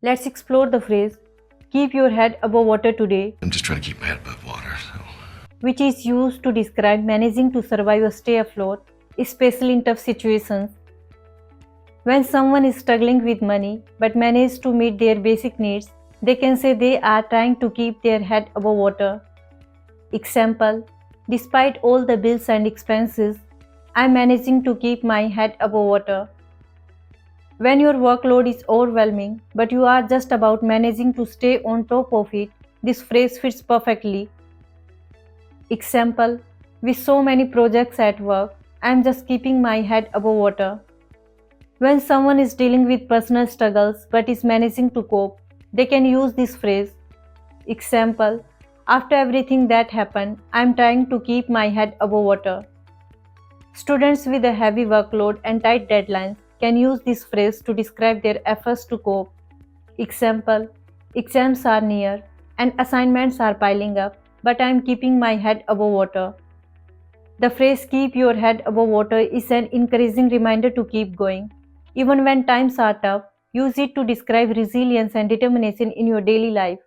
Let's explore the phrase, keep your head above water today, I'm just trying to keep my head above water, so. which is used to describe managing to survive or stay afloat, especially in tough situations. When someone is struggling with money but manages to meet their basic needs, they can say they are trying to keep their head above water. Example, despite all the bills and expenses, I'm managing to keep my head above water. When your workload is overwhelming but you are just about managing to stay on top of it, this phrase fits perfectly. Example, with so many projects at work, I'm just keeping my head above water. When someone is dealing with personal struggles but is managing to cope, they can use this phrase. Example, after everything that happened, I'm trying to keep my head above water. Students with a heavy workload and tight deadlines can use this phrase to describe their efforts to cope. Example, exams are near and assignments are piling up, but I'm keeping my head above water. The phrase keep your head above water is an encouraging reminder to keep going. Even when times are tough, use it to describe resilience and determination in your daily life.